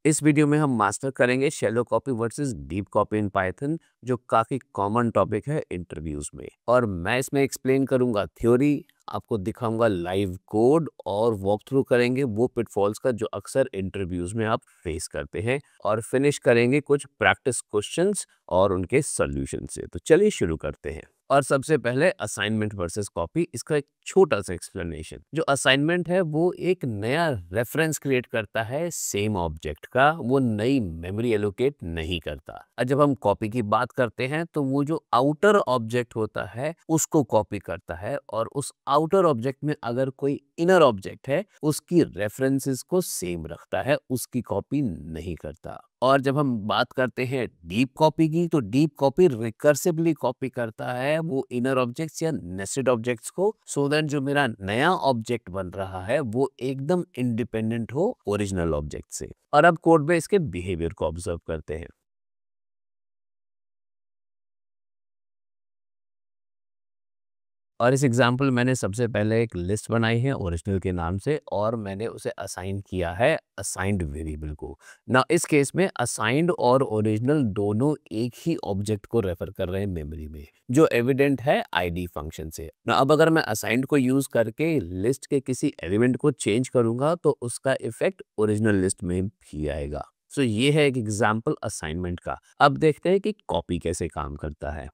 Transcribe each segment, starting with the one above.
इस वीडियो में हम मास्टर करेंगे shallow copy versus deep copy in Python, जो काफी कॉमन टॉपिक है इंटरव्यूज में। और मैं इसमें एक्सप्लेन करूंगा थ्योरी, आपको दिखाऊंगा लाइव कोड और वॉक थ्रू करेंगे वो पिटफॉल्स का जो अक्सर इंटरव्यूज में आप फेस करते हैं, और फिनिश करेंगे कुछ प्रैक्टिस क्वेश्चंस और उनके सॉल्यूशन से। तो चलिए शुरू करते हैं। और सबसे पहले असाइनमेंट वर्सेस कॉपी, इसका एक छोटा सा एक्सप्लेनेशन। जो असाइनमेंट है वो एक नया रेफरेंस क्रिएट करता है सेम ऑब्जेक्ट का, वो नई मेमोरी एलोकेट नहीं करता। और जब हम कॉपी की बात करते हैं तो वो जो आउटर ऑब्जेक्ट होता है उसको कॉपी करता है, और उस आउटर ऑब्जेक्ट में अगर कोई इनर ऑब्जेक्ट है उसकी रेफरेंसेस को सेम रखता है, उसकी कॉपी नहीं करता। और जब हम बात करते हैं डीप कॉपी की, तो डीप कॉपी रिकर्सिवली कॉपी करता है वो इनर ऑब्जेक्ट्स या नेस्टेड ऑब्जेक्ट्स को, सो दैट जो मेरा नया ऑब्जेक्ट बन रहा है वो एकदम इंडिपेंडेंट हो ओरिजिनल ऑब्जेक्ट से। और अब कोड में इसके बिहेवियर को ऑब्जर्व करते हैं। और इस एग्जाम्पल मैंने सबसे पहले एक लिस्ट बनाई है ओरिजिनल के नाम से, और मैंने उसे असाइन किया है असाइंड वेरिएबल को। ना इस केस में असाइंड और ओरिजिनल दोनों एक ही ऑब्जेक्ट को रेफर कर रहे हैं मेमोरी में, जो एविडेंट है आईडी फंक्शन से। ना अब अगर मैं असाइंड को यूज करके लिस्ट के किसी एलिमेंट को चेंज करूंगा तो उसका इफेक्ट ओरिजिनल लिस्ट में भी आएगा। सो ये है एक एग्जाम्पल असाइनमेंट का। अब देखते हैं कि कॉपी कैसे काम करता है।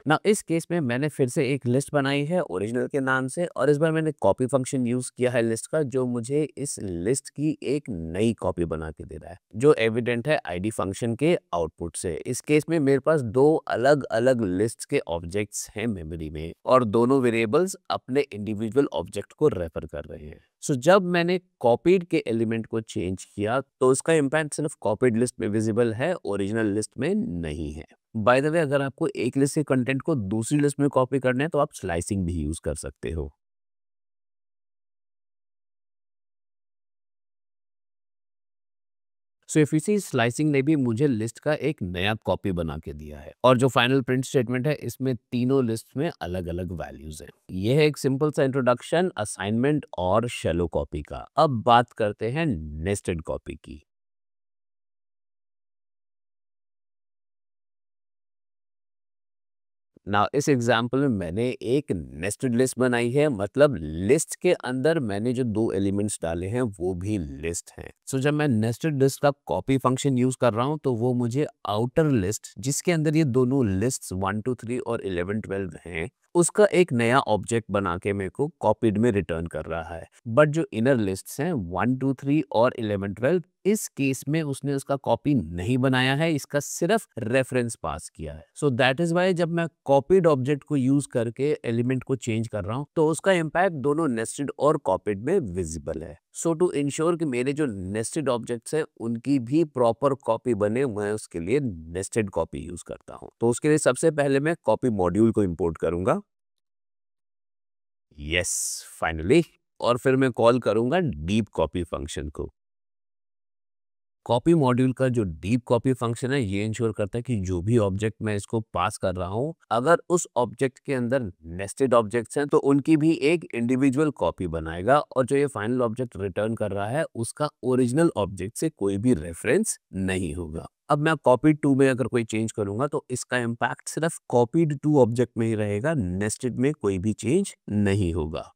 ना इस केस में मैंने फिर से एक लिस्ट बनाई है ओरिजिनल के नाम से, और इस बार मैंने कॉपी फंक्शन यूज किया है लिस्ट का, जो मुझे इस लिस्ट की एक नई कॉपी बना के दे रहा है, जो एविडेंट है आईडी फंक्शन के आउटपुट से। इस केस में मेरे पास दो अलग अलग लिस्ट के ऑब्जेक्ट्स हैं मेमोरी में, और दोनों वेरिएबल्स अपने इंडिविजुअल ऑब्जेक्ट को रेफर कर रहे हैं। सो जब मैंने कॉपीड के एलिमेंट को चेंज किया तो उसका इम्पैक्ट सिर्फ कॉपीड लिस्ट में विजिबल है, ओरिजिनल लिस्ट में नहीं है। बाय द वे, अगर आपको एक लिस्ट के कंटेंट को दूसरी लिस्ट में कॉपी करना है तो आप स्लाइसिंग भी यूज कर सकते हो। सो इफिसी स्लाइसिंग ने भी मुझे लिस्ट का एक नया कॉपी बना के दिया है, और जो फाइनल प्रिंट स्टेटमेंट है इसमें तीनों लिस्ट में अलग अलग वैल्यूज हैं। यह है एक सिंपल सा इंट्रोडक्शन असाइनमेंट और शेलो कॉपी का। अब बात करते हैं नेस्टेड कॉपी की। ना इस एग्जाम्पल में मैंने एक नेस्टेड लिस्ट बनाई है, मतलब लिस्ट के अंदर मैंने जो दो एलिमेंट्स डाले हैं वो भी लिस्ट हैं। सो जब मैं नेस्टेड लिस्ट का कॉपी फंक्शन यूज कर रहा हूं तो वो मुझे आउटर लिस्ट, जिसके अंदर ये दोनों लिस्ट्स 1 2 3 और 11 12 हैं, उसका एक नया ऑब्जेक्ट बना के मेरे को कॉपीड में रिटर्न कर रहा है। बट जो इनर लिस्ट्स हैं 1 2 3 और 11 12, इस केस में उसने उसका कॉपी नहीं बनाया है, इसका सिर्फ रेफरेंस पास किया है। सो दैट इज वाई जब मैं कॉपीड ऑब्जेक्ट को यूज करके एलिमेंट को चेंज कर रहा हूँ तो उसका इम्पैक्ट दोनों नेस्टेड और कॉपीड में विजिबल है। सो टू इंश्योर कि मेरे जो नेस्टेड ऑब्जेक्ट्स हैं उनकी भी प्रॉपर कॉपी बने, मैं उसके लिए नेस्टेड कॉपी यूज करता हूँ। तो उसके लिए सबसे पहले मैं कॉपी मॉड्यूल को इंपोर्ट करूंगा। Yes, finally. और फिर मैं कॉल करूंगा डीप कॉपी फंक्शन को। कॉपी मॉड्यूल का जो डीप कॉपी फंक्शन है ये इंश्योर करता है कि जो भी ऑब्जेक्ट मैं इसको पास कर रहा हूँ, अगर उस ऑब्जेक्ट के अंदर नेस्टेड ऑब्जेक्ट्स हैं तो उनकी भी एक इंडिविजुअल कॉपी बनाएगा, और जो ये फाइनल ऑब्जेक्ट रिटर्न कर रहा है उसका ओरिजिनल ऑब्जेक्ट से कोई भी रेफरेंस नहीं होगा। अब मैं कॉपीड टू में अगर कोई चेंज करूंगा तो इसका इम्पैक्ट सिर्फ कॉपीड टू ऑब्जेक्ट में ही रहेगा, नेस्टेड में कोई भी चेंज नहीं होगा।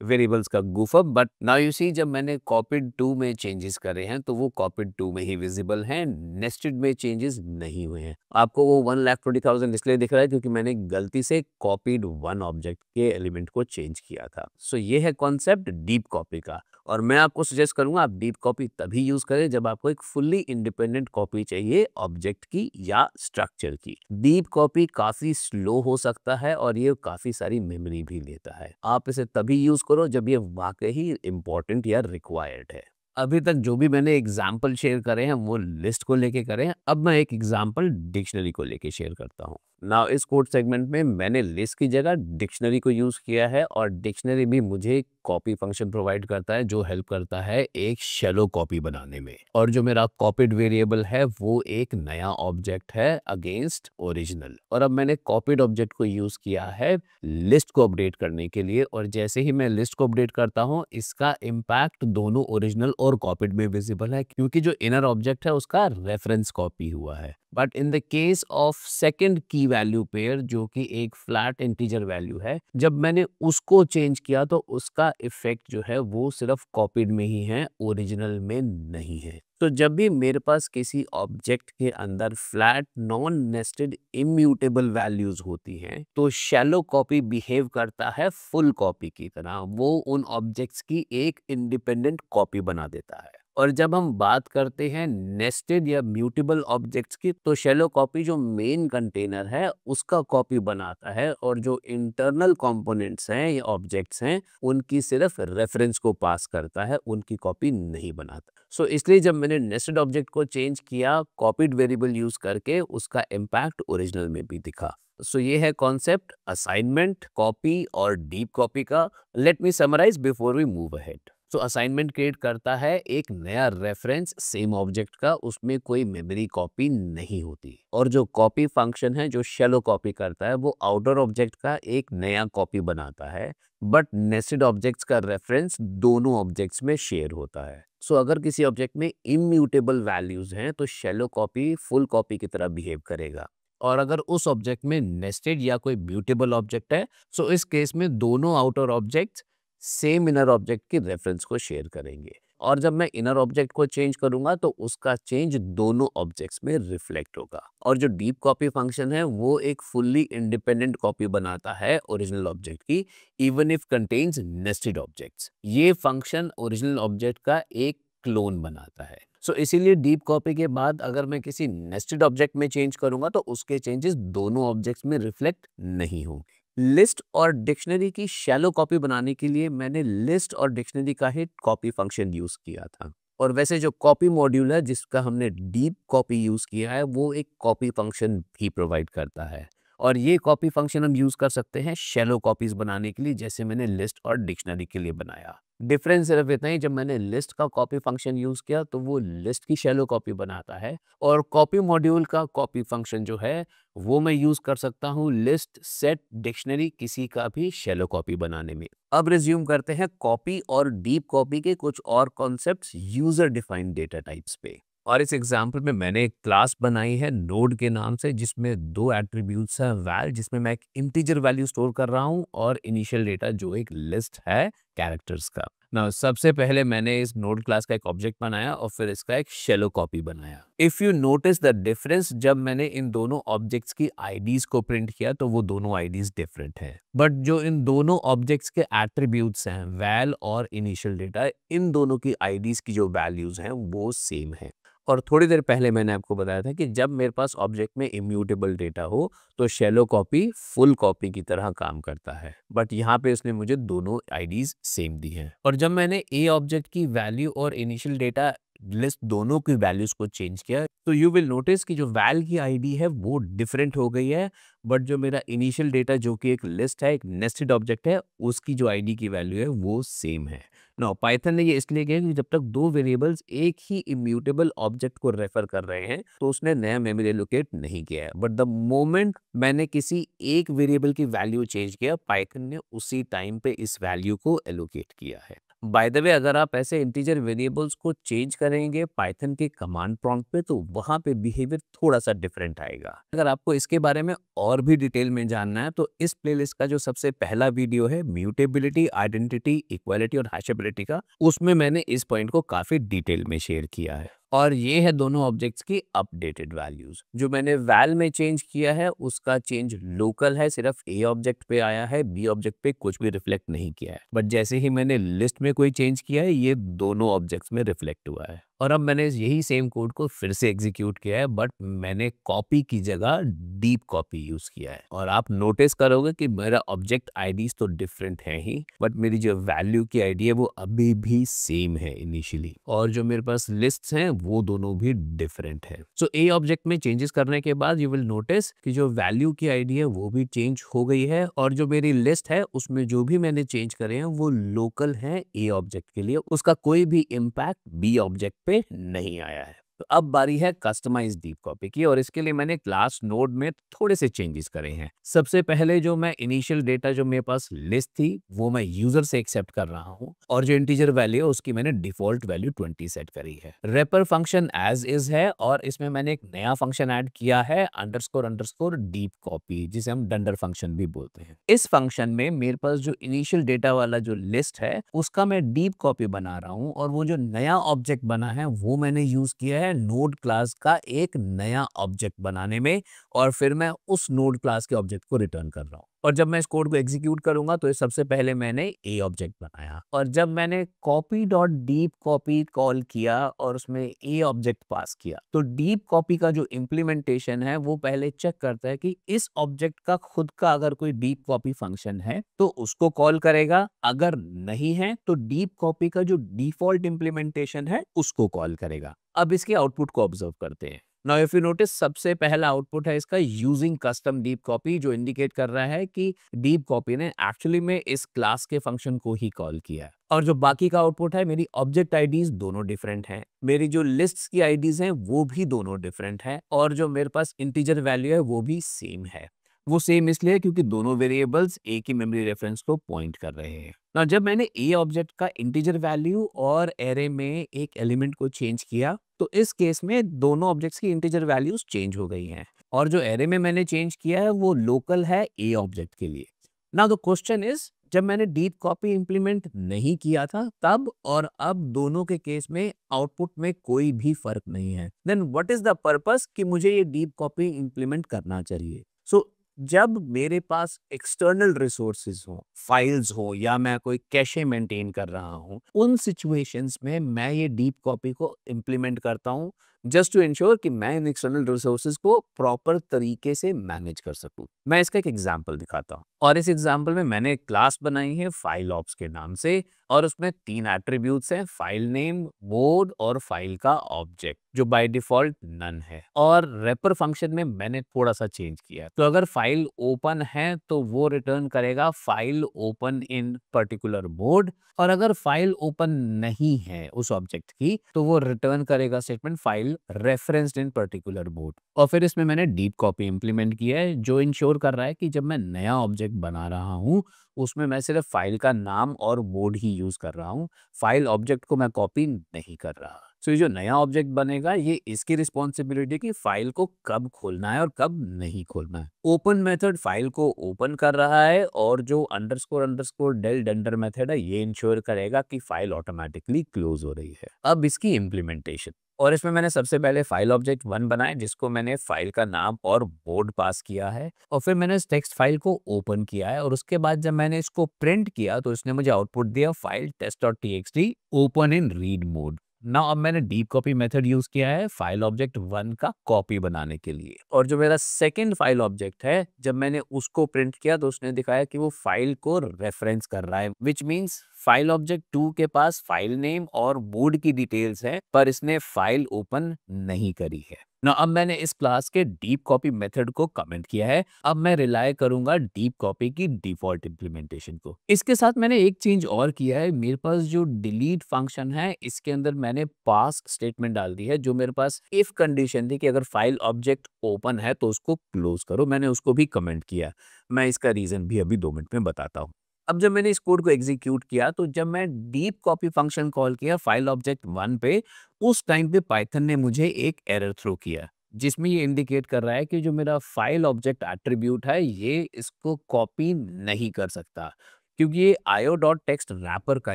वेरिएबल्स का गुफअप। बट नाउ यू सी, जब मैंने कॉपीड टू में चेंजेस करे हैं तो वो कॉपीड टू में ही विजिबल हैं, नेस्टेड में चेंजेस नहीं हुए हैं। आपको वो 1,20,000 इसलिए दिख रहा है क्योंकि मैंने गलती से कॉपीड वन ऑब्जेक्ट के एलिमेंट को चेंज किया था। सो ये है कॉन्सेप्ट डीप कॉपी का। और मैं आपको सजेस्ट करूंगा आप डीप कॉपी तभी यूज करें जब आपको एक फुल्ली इंडिपेंडेंट कॉपी चाहिए ऑब्जेक्ट की या स्ट्रक्चर की। डीप कॉपी काफी स्लो हो सकता है और ये काफी सारी मेमोरी भी लेता है। आप इसे तभी यूज करो जब ये वाकई ही इंपॉर्टेंट या रिक्वायर्ड है। अभी तक जो भी मैंने एग्जाम्पल शेयर करे हैं वो लिस्ट को लेके करे हैं। अब मैं एक एग्जाम्पल डिक्शनरी को लेके शेयर करता हूँ। नाउ इस कोड सेगमेंट में मैंने लिस्ट की जगह डिक्शनरी को यूज किया है और डिक्शनरी भी मुझे कॉपी फंक्शन प्रोवाइड करता है जो हेल्प करता है एक शैलो कॉपी बनाने में। और जो मेरा कॉपीड वेरिएबल है वो एक नया ऑब्जेक्ट है अगेंस्ट ओरिजिनल। और अब मैंने कॉपीड ऑब्जेक्ट को यूज किया है लिस्ट को अपडेट करने के लिए, और जैसे ही मैं लिस्ट को अपडेट करता हूँ इसका इम्पैक्ट दोनों ओरिजिनल और कॉपीड में विजिबल है, क्योंकि जो इनर ऑब्जेक्ट है उसका रेफरेंस कॉपी हुआ है। But in the case of second की वैल्यू पेयर जो कि एक फ्लैट इंटीजर वैल्यू है, जब मैंने उसको चेंज किया तो उसका इफेक्ट जो है वो सिर्फ कॉपीड में ही है, ओरिजिनल में नहीं है। तो जब भी मेरे पास किसी ऑब्जेक्ट के अंदर flat non nested immutable values होती हैं तो शैलो कॉपी बिहेव करता है फुल कॉपी की तरह, वो उन ऑब्जेक्ट्स की एक इंडिपेंडेंट कॉपी बना देता है। और जब हम बात करते हैं नेस्टेड या म्यूटेबल ऑब्जेक्ट्स की तो शैलो कॉपी जो मेन कंटेनर है उसका कॉपी बनाता है, और जो इंटरनल कंपोनेंट्स हैं या ऑब्जेक्ट्स हैं उनकी सिर्फ रेफरेंस को पास करता है, उनकी कॉपी नहीं बनाता। सो इसलिए जब मैंने नेस्टेड ऑब्जेक्ट को चेंज किया कॉपीड वेरिएबल यूज करके, उसका इम्पैक्ट ओरिजिनल में भी दिखा। सो ये है कॉन्सेप्ट असाइनमेंट, कॉपी और डीप कॉपी का। Let me summarize before we move ahead. तो असाइनमेंट क्रिएट करता है एक नया रेफरेंस सेम ऑब्जेक्ट का, उसमें कोई मेमोरी कॉपी नहीं होती। और जो कॉपी फंक्शन है जो शैलो कॉपी करता है वो आउटर ऑब्जेक्ट का एक नया कॉपी बनाता है, बट नेस्टेड ऑब्जेक्ट्स का रेफरेंस दोनों ऑब्जेक्ट्स में शेयर होता है। सो अगर किसी ऑब्जेक्ट में इम्यूटेबल वैल्यूज हैं तो शैलो कॉपी फुल कॉपी की तरह बिहेव करेगा। और अगर उस ऑब्जेक्ट में नेस्टेड या कोई म्यूटेबल ऑब्जेक्ट है सो इस केस में दोनों outer objects same inner object की रेफरेंस को शेयर करेंगे। और जब मैं इनर ऑब्जेक्ट को चेंज करूंगा तो उसका चेंज दोनों ऑब्जेक्ट्स में रिफ्लेक्ट होगा। और जो डीप कॉपी फंक्शन है वो एक फुल्ली इंडिपेंडेंट कॉपी बनाता है ओरिजिनल ऑब्जेक्ट की, even if contains nested objects. ये फंक्शन ओरिजिनल ऑब्जेक्ट का एक क्लोन बनाता है। सो इसीलिए डीप कॉपी के बाद अगर मैं किसी नेस्टेड ऑब्जेक्ट में चेंज करूंगा तो उसके चेंजेस दोनों ऑब्जेक्ट्स में रिफ्लेक्ट नहीं होंगे। लिस्ट और डिक्शनरी की शैलो कॉपी बनाने के लिए मैंने लिस्ट और डिक्शनरी का ही कॉपी फंक्शन यूज किया था। और वैसे जो कॉपी मॉड्यूल है जिसका हमने डीप कॉपी यूज किया है वो एक कॉपी फंक्शन भी प्रोवाइड करता है। और ये कॉपी फंक्शन हम यूज कर सकते हैं शैलो कॉपीज बनाने के लिए, जैसे मैंने लिस्ट और डिक्शनरी के लिए बनाया। डिफरेंस सिर्फ इतना ही, जब मैंने लिस्ट का कॉपी फंक्शन यूज किया तो वो लिस्ट की शैलो कॉपी बनाता है, और कॉपी मॉड्यूल का कॉपी फंक्शन जो है वो मैं यूज कर सकता हूँ लिस्ट, सेट, डिक्शनरी किसी का भी शैलो कॉपी बनाने में। अब रिज्यूम करते हैं कॉपी और डीप कॉपी के कुछ और concepts user defined data types पे। और इस एग्जाम्पल में मैंने एक क्लास बनाई है नोड के नाम से जिसमें दो एट्रीब्यूट्स हैं, वैल जिसमें मैं एक इंटीजर वैल्यू स्टोर कर रहा हूँ और इनिशियल डेटा जो एक लिस्ट है कैरेक्टर्स का। ना सबसे पहले मैंने इस नोड क्लास का एक ऑब्जेक्ट बनाया और फिर इसका एक शैलो कॉपी बनाया। If you notice the difference, जब मैंने इन दोनों ऑब्जेक्ट्स की आईडीज को प्रिंट किया तो वो दोनों आईडीज डिफरेंट हैं, बट जो इन दोनों ऑब्जेक्ट्स के एट्रीब्यूट्स हैं वैल और इनिशियल डेटा, इन दोनों की आईडीज की जो वैल्यूज हैं वो सेम है। और थोड़ी देर पहले मैंने आपको बताया था कि जब मेरे पास ऑब्जेक्ट में इम्यूटेबल डेटा हो तो शैलो कॉपी फुल कॉपी की तरह काम करता है, बट यहाँ पे इसने मुझे दोनों आईडीज सेम दी हैं। और जब मैंने ए ऑब्जेक्ट की वैल्यू और इनिशियल डेटा लिस्ट दोनों की वैल्यूज को चेंज किया तो यू विल नोटिस कि जो वैल की आईडी है वो डिफरेंट हो गई है, बट जो मेरा इनिशियल डेटा जो कि एक लिस्ट है, एक नेस्टेड ऑब्जेक्ट है, उसकी जो आईडी की वैल्यू है वो सेम है। नाउ पाइथन ने ये इसलिए किया कि जब तक दो वेरिएबल्स एक ही इम्यूटेबल ऑब्जेक्ट को रेफर कर रहे हैं तो उसने नया मेमोरी एलोकेट नहीं किया है, बट द मोमेंट मैंने किसी एक वेरिएबल की वैल्यू चेंज किया पाइथन ने उसी टाइम पे इस वैल्यू को एलोकेट किया है। बाय द वे, अगर आप ऐसे इंटीजर वेरिएबल्स को चेंज करेंगे पाइथन के कमांड प्रॉम्प्ट पे तो वहां पे बिहेवियर थोड़ा सा डिफरेंट आएगा। अगर आपको इसके बारे में और भी डिटेल में जानना है तो इस प्लेलिस्ट का जो सबसे पहला वीडियो है म्यूटेबिलिटी, आइडेंटिटी, इक्वालिटी और हैशेबिलिटी का, उसमें मैंने इस पॉइंट को काफी डिटेल में शेयर किया है। और ये है दोनों ऑब्जेक्ट्स की अपडेटेड वैल्यूज। जो मैंने वैल में चेंज किया है उसका चेंज लोकल है, सिर्फ ए ऑब्जेक्ट पे आया है, बी ऑब्जेक्ट पे कुछ भी रिफ्लेक्ट नहीं किया है, बट जैसे ही मैंने लिस्ट में कोई चेंज किया है ये दोनों ऑब्जेक्ट्स में रिफ्लेक्ट हुआ है। और अब मैंने यही सेम कोड को फिर से एग्जीक्यूट किया है, बट मैंने कॉपी की जगह डीप कॉपी यूज किया है। और आप नोटिस करोगे कि मेरा ऑब्जेक्ट आईडीज तो डिफरेंट है ही, बट मेरी जो वैल्यू की आईडी है वो अभी भी सेम है इनिशियली, और जो मेरे पास लिस्ट्स हैं वो दोनों भी डिफरेंट है। सो ए ऑब्जेक्ट में चेंजेस करने के बाद यू विल नोटिस कि जो वैल्यू की आईडी है वो भी चेंज हो गई है, और जो मेरी लिस्ट है उसमें जो भी मैंने चेंज करे हैं वो लोकल है ए ऑब्जेक्ट के लिए, उसका कोई भी इम्पैक्ट बी ऑब्जेक्ट पे नहीं आया है। तो अब बारी है कस्टमाइज डीप कॉपी की, और इसके लिए मैंने क्लास नोड में थोड़े से चेंजेस करे हैं। सबसे पहले जो मैं इनिशियल डेटा जो मेरे पास लिस्ट थी वो मैं यूजर से एक्सेप्ट कर रहा हूँ, और जो इंटीजर वैल्यू है उसकी मैंने डिफॉल्ट वैल्यू 20 सेट करी है। रेपर फंक्शन एज इज है, और इसमें मैंने एक नया फंक्शन ऐड किया है अंडरस्कोर अंडरस्कोर डीप कॉपी, जिसे हम डंडर फंक्शन भी बोलते हैं। इस फंक्शन में मेरे पास जो इनिशियल डेटा वाला जो लिस्ट है उसका मैं डीप कॉपी बना रहा हूँ, और वो जो नया ऑब्जेक्ट बना है वो मैंने यूज किया है नोड क्लास का एक नया ऑब्जेक्ट बनाने में, और फिर मैं उस नोड क्लास के ऑब्जेक्ट को रिटर्न कर रहा हूँ। और जब मैं इस कोड को एग्जीक्यूट करूंगा तो सबसे पहले मैंने ए ऑब्जेक्ट बनाया, और जब मैंने copy dot deep copy call किया और उसमें ए ऑब्जेक्ट पास किया, तो डीप कॉपी का जो इम्प्लीमेंटेशन है वो पहले चेक करता है कि इस ऑब्जेक्ट का खुद का अगर कोई डीप कॉपी फंक्शन है तो उसको कॉल करेगा, अगर नहीं है तो डीप कॉपी का जो डिफॉल्ट इम्प्लीमेंटेशन है उसको कॉल करेगा। अब इसके आउटपुट को ऑब्जर्व करते हैं। नाउ इफ यू नोटिस, सबसे पहला आउटपुट है इसका यूजिंग कस्टम डीप कॉपी, जो इंडिकेट कर रहा है कि डीप कॉपी ने एक्चुअली में इस क्लास के फंक्शन को ही कॉल किया है। और जो बाकी का आउटपुट है, मेरी ऑब्जेक्ट आईडीज दोनों डिफरेंट हैं, मेरी जो लिस्ट्स की आईडीज हैं वो भी दोनों डिफरेंट हैं, और जो मेरे पास इंटीजर वैल्यू है वो भी सेम है। वो सेम इसलिए क्योंकि दोनों वेरिएबल्स एक ही मेमोरी रेफरेंस को पॉइंट कर रहे हैं। ना जब मैंने ए ऑब्जेक्ट का इंटीजर वैल्यू और एरे में एक एलिमेंट को चेंज किया, तो इस केस में दोनों ऑब्जेक्ट्स की इंटीजर वैल्यूज चेंज हो गई हैं, और जो एरे में मैंने चेंज किया है वो लोकल है ए ऑब्जेक्ट के लिए। नाउ द क्वेश्चन इज, जब मैंने डीप कॉपी इंप्लीमेंट नहीं किया था तब और अब दोनों के केस में आउटपुट में कोई भी फर्क नहीं है, then what is the purpose कि मुझे ये डीप कॉपी इंप्लीमेंट करना चाहिए। सो जब मेरे पास एक्सटर्नल रिसोर्सेज हो, फाइल्स हो, या मैं कोई कैशे मेंटेन कर रहा हूं, उन सिचुएशंस में मैं ये डीप कॉपी को इंप्लीमेंट करता हूं, जस्ट टू इंश्योर कि मैं इन एक्सटर्नल रिसोर्सेज को प्रॉपर तरीके से मैनेज कर सकूं। मैं इसका एक एग्जांपल दिखाता हूं, और इस एग्जांपल में मैंने एक क्लास बनाई है फाइल ऑप्स के नाम से, और उसमें 3 एट्रीब्यूट्स हैं, फाइल नेम, मोड और फाइल का ऑब्जेक्ट, जो बाय डिफॉल्ट नन है। और रेपर फंक्शन में मैंने थोड़ा सा चेंज किया है, तो अगर फाइल ओपन है तो वो रिटर्न करेगा file open in particular mode, और अगर फाइल ओपन नहीं है उस ऑब्जेक्ट की तो वो रिटर्न करेगा स्टेटमेंट फाइल रेफरेंस्ड इन पर्टिकुलर मोड। और फिर इसमें मैंने डीप कॉपी इंप्लीमेंट किया है, जो इंश्योर कर रहा है कि जब मैं नया ऑब्जेक्ट बना रहा हूँ उसमें मैं सिर्फ फाइल का नाम और मोड ही यूज कर रहा हूँ, फाइल ऑब्जेक्ट को मैं कॉपी नहीं कर रहा। सो ये जो नया ऑब्जेक्ट बनेगा ये इसकी रिस्पॉन्सिबिलिटी कि फाइल को कब खोलना है और कब नहीं खोलना है। ओपन मेथड फाइल को ओपन कर रहा है, और जो अंडरस्कोर अंडरस्कोर डेल डंडर मेथड है ये इंश्योर करेगा कि फाइल ऑटोमेटिकली क्लोज हो रही है। अब इसकी इम्प्लीमेंटेशन, और इसमें मैंने सबसे पहले फाइल ऑब्जेक्ट 1 बनाया जिसको मैंने फाइल का नाम और मोड पास किया है, और फिर मैंने इस टेक्स्ट फाइल को ओपन किया है, और उसके बाद जब मैंने इसको प्रिंट किया तो इसने मुझे आउटपुट दिया file test.txt open in read mode. ना अब मैंने डीप कॉपी मेथड यूज किया है फाइल ऑब्जेक्ट 1 का कॉपी बनाने के लिए, और जो मेरा सेकंड फाइल ऑब्जेक्ट है जब मैंने उसको प्रिंट किया तो उसने दिखाया कि वो फाइल को रेफरेंस कर रहा है, विच मींस फाइल ऑब्जेक्ट 2 के पास फाइल नेम और मोड की डिटेल्स है, पर इसने फाइल ओपन नहीं करी है। ना अब मैंने इस क्लास के डीप कॉपी मेथड को कमेंट किया है, अब मैं रिलाय करूंगा डीप कॉपी की डिफॉल्ट इंप्लीमेंटेशन को। इसके साथ मैंने एक चेंज और किया है, मेरे पास जो डिलीट फंक्शन है इसके अंदर मैंने पास स्टेटमेंट डाल दी है, जो मेरे पास इफ कंडीशन थी कि अगर फाइल ऑब्जेक्ट ओपन है तो उसको क्लोज करो, मैंने उसको भी कमेंट किया। मैं इसका रीजन भी अभी 2 मिनट में बताता हूँ। अब जब मैंने इस कोड को एग्जीक्यूट किया तो जब मैं डीप कॉपी फंक्शन कॉल किया फाइल ऑब्जेक्ट 1 पे, उस टाइम पे पाइथन ने मुझे एक एरर थ्रो किया, जिसमें ये इंडिकेट कर रहा है कि जो मेरा फाइल ऑब्जेक्ट एट्रीब्यूट है ये इसको कॉपी नहीं कर सकता, क्योंकि ये io.text रैपर का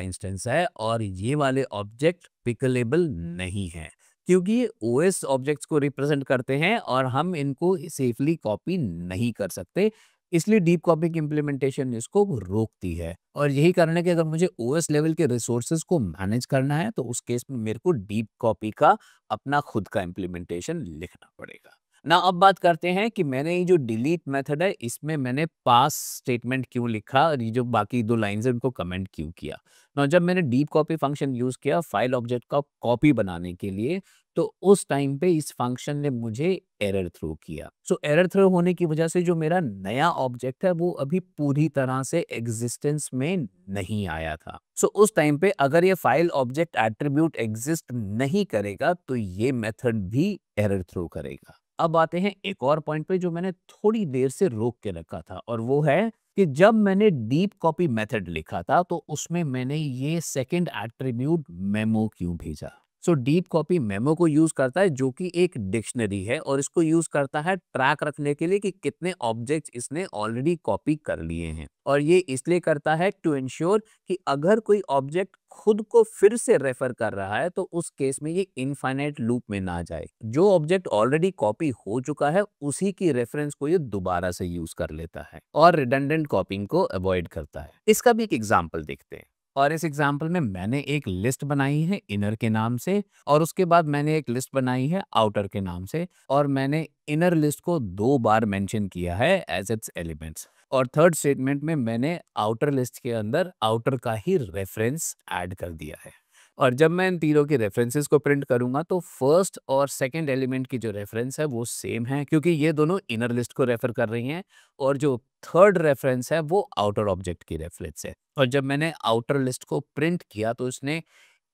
इंस्टेंस है, और ये वाले ऑब्जेक्ट पिकलेबल नहीं है, क्योंकि ये ओएस ऑब्जेक्ट्स को रिप्रेजेंट करते हैं और हम इनको सेफली कॉपी नहीं कर सकते। इसलिए डीप कॉपी की इम्प्लीमेंटेशन इसको रोकती है। और यही कारण है कि अगर मुझे ओएस लेवल के रिसोर्सेज को मैनेज करना है तो उस केस में मेरे को डीप कॉपी का अपना खुद का इम्प्लीमेंटेशन लिखना पड़ेगा। ना अब बात करते हैं कि मैंने ये जो डिलीट मेथड है इसमें मैंने पास स्टेटमेंट क्यों लिखा और ये जो बाकी 2 लाइन्स है उनको कमेंट क्यों किया। ना जब मैंने डीप कॉपी फंक्शन यूज़ किया फाइल ऑब्जेक्ट का कॉपी बनाने के लिए, तो उस टाइम पे इस फंक्शन ने मुझे एरर थ्रो किया। सो एरर थ्रो होने की वजह से जो मेरा नया ऑब्जेक्ट है वो अभी पूरी तरह से एग्जिस्टेंस में नहीं आया था। सो उस टाइम पे अगर ये फाइल ऑब्जेक्ट एट्रीब्यूट एग्जिस्ट नहीं करेगा तो ये मेथड भी एरर थ्रो करेगा। अब आते हैं एक और पॉइंट पे जो मैंने थोड़ी देर से रोक के रखा था और वो है कि जब मैंने डीप कॉपी मेथड लिखा था तो उसमें मैंने ये सेकंड एट्रीब्यूट मेमो क्यों भेजा। सो डीप कॉपी मेमो को यूज करता है जो कि एक डिक्शनरी है और इसको यूज करता है ट्रैक रखने के लिए कि कितने ऑब्जेक्ट्स इसने ऑलरेडी कॉपी कर लिए हैं। और ये इसलिए करता है टू इंश्योर कि अगर कोई ऑब्जेक्ट खुद को फिर से रेफर कर रहा है तो उस केस में ये इनफाइनाइट लूप में ना जाए। जो ऑब्जेक्ट ऑलरेडी कॉपी हो चुका है उसी की रेफरेंस को ये दोबारा से यूज कर लेता है और रिडंडेंट कॉपिंग को अवॉइड करता है। इसका भी एक एग्जांपल देखते हैं। और इस एग्जाम्पल में मैंने एक लिस्ट बनाई है इनर के नाम से और उसके बाद मैंने एक लिस्ट बनाई है आउटर के नाम से और मैंने इनर लिस्ट को 2 बार मेंशन किया है एज इट्स एलिमेंट्स और थर्ड स्टेटमेंट में मैंने आउटर लिस्ट के अंदर आउटर का ही रेफरेंस ऐड कर दिया है। और जब मैं इन तीनों के रेफरेंसेस को प्रिंट करूंगा तो फर्स्ट और सेकंड एलिमेंट की जो रेफरेंस है वो सेम है क्योंकि ये दोनों इनर लिस्ट को रेफर कर रही हैं और जो थर्ड रेफरेंस है वो आउटर ऑब्जेक्ट की रेफरेंस है। और जब मैंने आउटर लिस्ट को प्रिंट किया तो इसने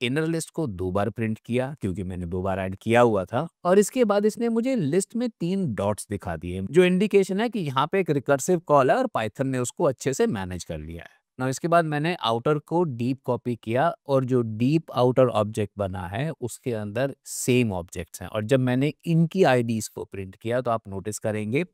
इनर लिस्ट को 2 बार प्रिंट किया क्योंकि मैंने 2 बार ऐड किया हुआ था और इसके बाद इसने मुझे लिस्ट में 3 डॉट्स दिखा दिए जो इंडिकेशन है कि यहाँ पे एक रिकर्सिव कॉल है और पाइथन ने उसको अच्छे से मैनेज कर लिया है। ना इसके बाद मैंने आउटर को डीप कॉपी किया और जो डीप आउटर ऑब्जेक्ट बना है उसके अंदर सेम ऑब्जेक्ट्स हैं और जब मैंने इनकी आईडीज को प्रिंट किया तो आप नोटिस करेंगे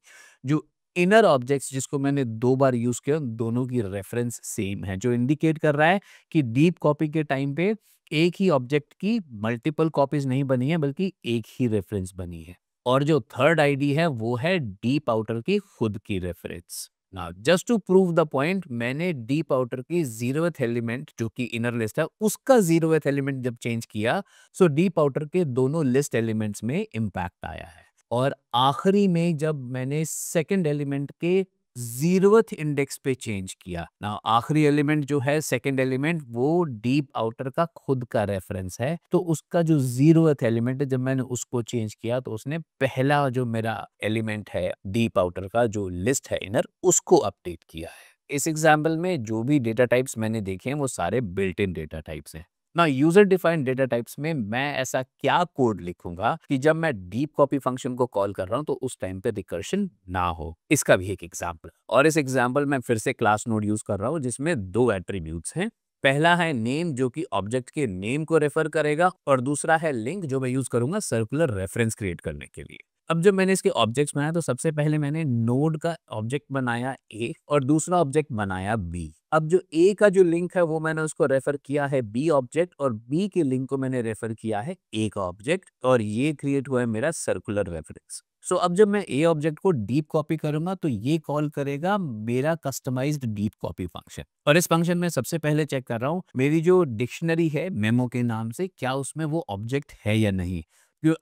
जो इनर ऑब्जेक्ट्स जिसको मैंने 2 बार यूज किया उन दोनों की रेफरेंस सेम है जो इंडिकेट कर रहा है कि डीप कॉपी के टाइम पे एक ही ऑब्जेक्ट की मल्टीपल कॉपीज नहीं बनी है बल्कि एक ही रेफरेंस बनी है। और जो थर्ड आईडी है वो है डीप आउटर की खुद की reference. Now just to prove the point मैंने डीप आउटर की 0th एलिमेंट जो कि इनर लिस्ट है उसका 0th एलिमेंट जब चेंज किया सो डीप आउटर के दोनों लिस्ट एलिमेंट्स में इम्पैक्ट आया है। और आखिरी में जब मैंने सेकंड एलिमेंट के 0th इंडेक्स पे चेंज किया ना आखिरी एलिमेंट जो है सेकंड एलिमेंट वो डीप आउटर का खुद का रेफरेंस है तो उसका जो 0th एलिमेंट है जब मैंने उसको चेंज किया तो उसने पहला जो मेरा एलिमेंट है डीप आउटर का जो लिस्ट है इनर उसको अपडेट किया है। इस एग्जाम्पल में जो भी डेटा टाइप्स मैंने देखे हैं वो सारे बिल्ट इन डेटा टाइप्स हैं। ना यूजर डिफाइंड डेटा टाइप्स में मैं ऐसा क्या कोड लिखूंगा कि जब मैं डीप कॉपी फंक्शन को कॉल कर रहा हूं तो उस टाइम पे रिकर्शन ना हो। इसका भी एक एग्जांपल और इस एग्जांपल में फिर से क्लास नोड यूज कर रहा हूं जिसमें 2 एट्रीब्यूट्स हैं। पहला है नेम जो कि ऑब्जेक्ट के नेम को रेफर करेगा और दूसरा है लिंक जो मैं यूज करूंगा सर्कुलर रेफरेंस क्रिएट करने के लिए। अब जब मैंने इसके ऑब्जेक्ट्स बनाया तो सबसे पहले मैंने नोड का ऑब्जेक्ट बनाया ए और दूसरा ऑब्जेक्ट बनाया बी। अब जो ए का जो लिंक है वो मैंने उसको रेफर किया है बी ऑब्जेक्ट और बी के लिंक को मैंने रेफर किया है ए का ऑब्जेक्ट और ये क्रिएट हुआ है मेरा सर्कुलर रेफरेंस। सो अब जब मैं ए ऑब्जेक्ट को डीप कॉपी करूंगा तो ये कॉल करेगा मेरा कस्टमाइज्ड डीप कॉपी फंक्शन और इस फंक्शन में सबसे पहले चेक कर रहा हूँ मेरी जो डिक्शनरी है मेमो के नाम से क्या उसमें वो ऑब्जेक्ट है या नहीं।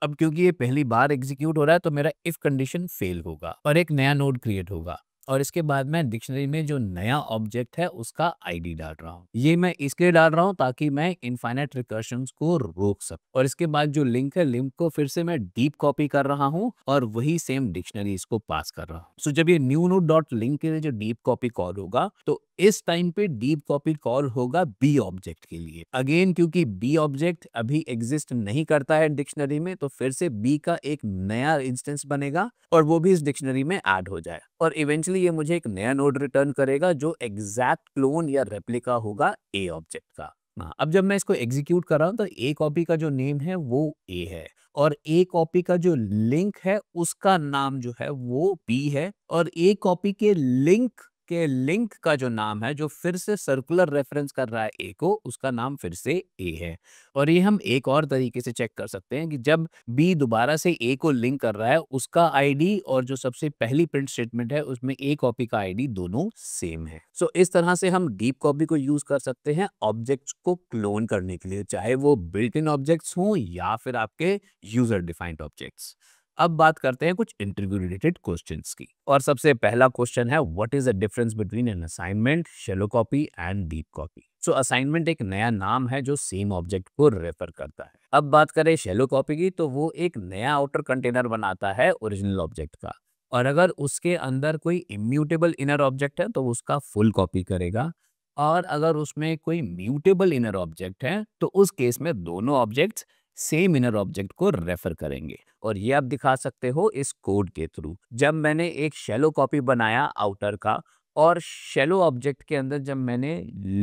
अब क्योंकि ये पहली बार एग्जीक्यूट हो रहा है तो मेरा इफ कंडीशन फेल होगा और एक नया नोड क्रिएट होगा और इसके बाद मैं डिक्शनरी में जो नया ऑब्जेक्ट है उसका आईडी डाल रहा हूँ। ये मैं इसलिए डाल रहा हूँ ताकि मैं इनफाइनाइट रिकर्शंस को रोक सकूं। और इसके बाद जो लिंक है लिंक को फिर से मैं डीप कॉपी कर रहा हूँ और वही सेम डिक्शनरी इसको पास कर रहा हूँ। सो जब ये न्यू नोड डॉट लिंक के लिए जो डीप कॉपी कॉल होगा तो इस टाइम पे डीप कॉपी कॉल होगा बी ऑब्जेक्ट के लिए अगेन क्योंकि बी ऑब्जेक्ट अभी एग्जिस्ट नहीं करता है डिक्शनरी में तो फिर से बी का एक नया इंस्टेंस बनेगा और वो भी इस डिक्शनरी में ऐड हो जाए और इवेंचुअली ये मुझे एक नया नोड रिटर्न करेगा जो एग्जैक्ट क्लोन या रेप्लिका होगा ए ऑब्जेक्ट का। अब जब मैं इसको एग्जीक्यूट कर रहा हूं तो ए कॉपी का जो नेम है वो ए है और ए कॉपी का जो लिंक है उसका नाम जो है वो बी है और ए कॉपी के लिंक के लिंक का जो नाम है, जो फिर से सर्कुलर रेफरेंस कर रहा है ए को, उसका नाम फिर से ए है। और ये हम एक और तरीके से चेक कर सकते हैं कि जब बी दोबारा से ए को लिंक कर रहा है, उसका आईडी और जो सबसे पहली प्रिंट स्टेटमेंट है उसमें ए कॉपी का आईडी दोनों सेम है। सो इस तरह से हम डीप कॉपी को यूज कर सकते हैं ऑब्जेक्ट्स को क्लोन करने के लिए, चाहे वो बिल्ट इन ऑब्जेक्ट्स हों या फिर आपके यूजर डिफाइंड ऑब्जेक्ट्स। अब बात करते हैं कुछ इंटरव्यू रिलेटेड क्वेश्चंस की, और सबसे पहला क्वेश्चन है, what is the difference between an assignment, shallow copy and deep copy. So assignment एक नया नाम है जो सेम ऑब्जेक्ट को रेफर करता है। अब बात करें शैलो कॉपी की, तो वो एक नया आउटर कंटेनर बनाता है ओरिजिनल ऑब्जेक्ट का, और अगर उसके अंदर कोई इम्यूटेबल इनर ऑब्जेक्ट है तो उसका फुल कॉपी करेगा, और अगर उसमें कोई म्यूटेबल इनर ऑब्जेक्ट है तो उस केस में दोनों ऑब्जेक्ट्स सेम इनर ऑब्जेक्ट को रेफर करेंगे। और ये आप दिखा सकते हो इस कोड के थ्रू। जब मैंने एक शैलो कॉपी बनाया आउटर का, और शैलो ऑब्जेक्ट के अंदर जब मैंने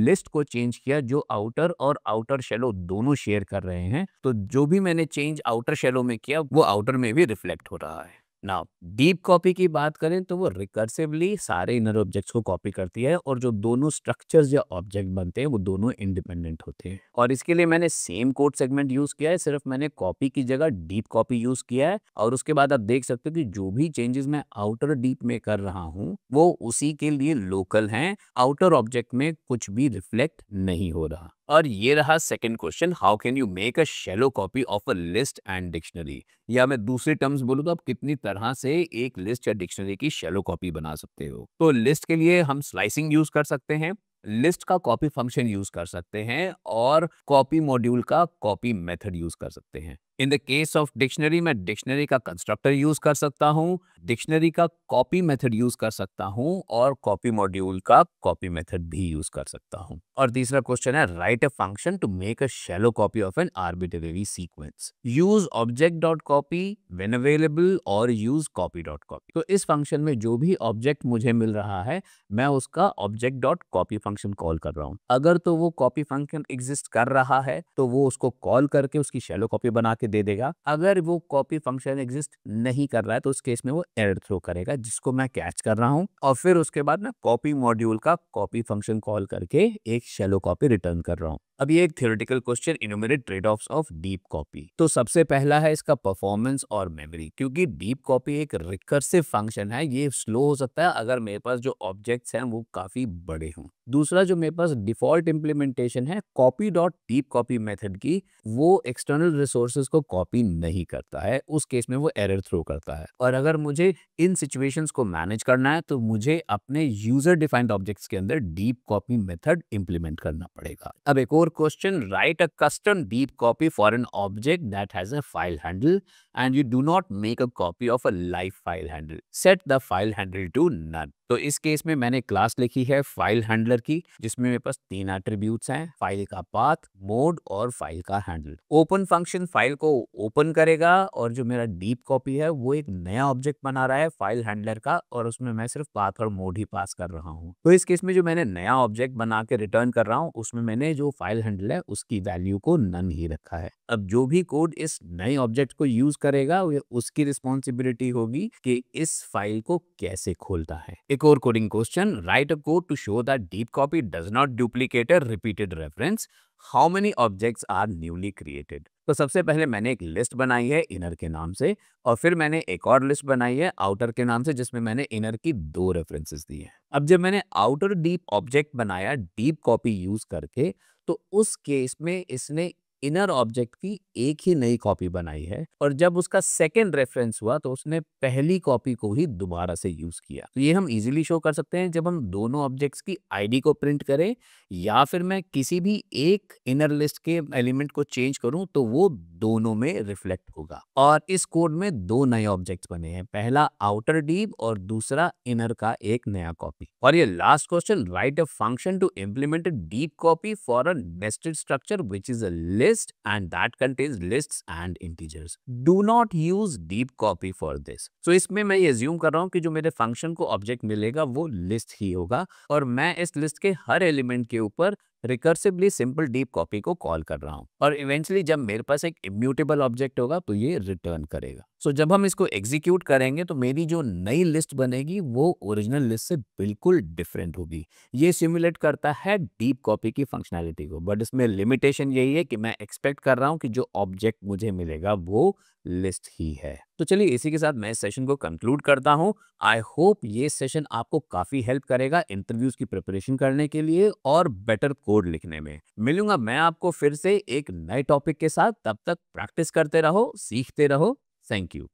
लिस्ट को चेंज किया जो आउटर और आउटर शैलो दोनों शेयर कर रहे हैं, तो जो भी मैंने चेंज आउटर शैलो में किया वो आउटर में भी रिफ्लेक्ट हो रहा है। नाउ डीप कॉपी की बात करें तो वो रिकर्सिवली सारे इनर ऑब्जेक्ट्स को कॉपी करती है, और जो दोनों स्ट्रक्चर्स या ऑब्जेक्ट बनते हैं वो दोनों इंडिपेंडेंट होते हैं। और इसके लिए मैंने सेम कोड सेगमेंट यूज किया है, सिर्फ मैंने कॉपी की जगह डीप कॉपी यूज किया है। और उसके बाद आप देख सकते हो कि जो भी चेंजेस मैं आउटर डीप में कर रहा हूँ वो उसी के लिए लोकल हैं, आउटर ऑब्जेक्ट में कुछ भी रिफ्लेक्ट नहीं हो रहा। और ये रहा second question, how can you make a shallow copy of a list and dictionary. या मैं दूसरे टर्म्स बोलूँ तो आप कितनी तरह से एक लिस्ट या डिक्शनरी की शैलो कॉपी बना सकते हो। तो लिस्ट के लिए हम स्लाइसिंग यूज कर सकते हैं, लिस्ट का कॉपी फंक्शन यूज कर सकते हैं, और कॉपी मॉड्यूल का कॉपी मेथड यूज कर सकते हैं। In the case of dictionary, मैं डिक्शनरी का कंस्ट्रक्टर यूज कर सकता हूँ, डिक्शनरी का कॉपी मेथड यूज कर सकता हूँ, और कॉपी मॉड्यूल का कॉपी मेथड भी यूज कर सकता हूँ। और तीसरा क्वेश्चन है, write a function to make a shallow copy of an arbitrary sequence. Use object dot copy when available और यूज कॉपी डॉट कॉपी। तो इस फंक्शन में जो भी ऑब्जेक्ट मुझे मिल रहा है, मैं उसका object dot copy function call कर रहा हूँ। अगर तो वो कॉपी फंक्शन एग्जिस्ट कर रहा है तो वो उसको कॉल करके उसकी शैलो कॉपी बना के दे देगा। अगर वो कॉपी फंक्शन एग्जिस्ट नहीं कर रहा है तो उस केस में वो एरर थ्रो करेगा, जिसको मैं कैच कर रहा हूँ, और फिर उसके बाद मैं कॉपी मॉड्यूल का कॉपी फंक्शन कॉल करके एक शैलो कॉपी रिटर्न कर रहा हूँ। अब ये एक theoretical question, enumerate trade offs of deep copy. तो सबसे पहला है इसका परफॉर्मेंस और मेमोरी, क्योंकि डीप कॉपी एक रिकर्सिव फंक्शन है, ये स्लो हो सकता है अगर मेरे पास जो ऑब्जेक्ट्स हैं वो काफी बड़े हों। दूसरा, जो मेरे पास डिफॉल्ट इंप्लीमेंटेशन है copy dot deep copy method की, वो एक्सटर्नल रिसोर्सेज को कॉपी नहीं करता है, उस केस में वो एरर थ्रो करता है। और अगर मुझे इन सिचुएशंस को मैनेज करना है तो मुझे अपने यूजर डिफाइंड ऑब्जेक्ट्स के अंदर डीप कॉपी मेथड इंप्लीमेंट करना पड़ेगा। अब एक और question, write a custom deep copy for an object that has a file handle and you do not make a copy of a live file handle, set the file handle to none. तो इस case में मैंने class लिखी है file handler की, जिसमें मेरे पास 3 attributes हैं, फाइल का पाथ, मोड और फाइल का हैंडल। ओपन फंक्शन फाइल को ओपन करेगा, और जो मेरा डीप कॉपी है वो एक नया ऑब्जेक्ट बना रहा है फाइल हैंडलर का, और उसमें मैं सिर्फ पाथ और मोड ही पास कर रहा हूँ। तो इस केस में जो मैंने नया ऑब्जेक्ट बना के रिटर्न कर रहा हूँ उसमें मैंने जो फाइल हैंडल है उसकी वैल्यू को नन ही रखा है। अब जो भी कोड इस नए ऑब्जेक्ट को यूज करेगा वो उसकी रिस्पॉन्सिबिलिटी होगी कि इस फाइल को कैसे खोलता है। एक और coding question, write a code to show that deep copy does not duplicate a repeated reference, how many objects are newly created. तो सबसे पहले मैंने एक लिस्ट बनाई है इनर के नाम से, और फिर मैंने एक और लिस्ट बनाई है आउटर के नाम से, जिसमें मैंने इनर की 2 रेफरेंसेस दी हैं। अब जब मैंने आउटर डीप ऑब्जेक्ट बनाया डीप कॉपी यूज करके, तो उस केस में इसने इनर ऑब्जेक्ट की एक ही नई कॉपी बनाई है, और जब उसका सेकंड रेफरेंस हुआ तो उसने पहली कॉपी को ही दोबारा से यूज किया। तो ये हम इजीली शो कर सकते हैं जब हम दोनों ऑब्जेक्ट्स की आईडी को प्रिंट करें, या फिर मैं किसी भी एक इनर लिस्ट के एलिमेंट को चेंज करूं तो वो दोनों में रिफ्लेक्ट होगा। और इस कोड में 2 नए ऑब्जेक्ट्स बने हैं, पहला आउटर डीप और दूसरा इनर का एक नया कॉपी। और ये last question, write a function to implement a deep copy for a nested structure which is a list and that contains lists and integers. Do not use deep copy for this. So इसमें मैं ये assume कर रहा हूँ कि जो मेरे function को ऑब्जेक्ट मिलेगा वो लिस्ट ही होगा, और मैं इस लिस्ट के हर एलिमेंट के ऊपर रिकर्सिवली सिंपल डीप कॉपी को कॉल कर रहा हूँ, और इवेंचुअली जब मेरे पास एक इम्यूटेबल ऑब्जेक्ट होगा तो ये रिटर्न करेगा। सो जब हम इसको एग्जीक्यूट करेंगे तो मेरी जो नई लिस्ट बनेगी वो ओरिजिनल लिस्ट से बिल्कुल डिफरेंट होगी। ये सिमुलेट करता है डीप कॉपी की फंक्शनैलिटी को, बट इसमें लिमिटेशन यही है कि मैं एक्सपेक्ट कर रहा हूँ कि जो ऑब्जेक्ट मुझे मिलेगा वो लिस्ट ही है। तो चलिए इसी के साथ मैं इस सेशन को कंक्लूड करता हूँ। आई होप ये सेशन आपको काफ़ी हेल्प करेगा इंटरव्यूज़ की प्रिपरेशन करने के लिए और बेटर कोड लिखने में। मिलूंगा मैं आपको फिर से एक नए टॉपिक के साथ, तब तक प्रैक्टिस करते रहो, सीखते रहो। Thank you.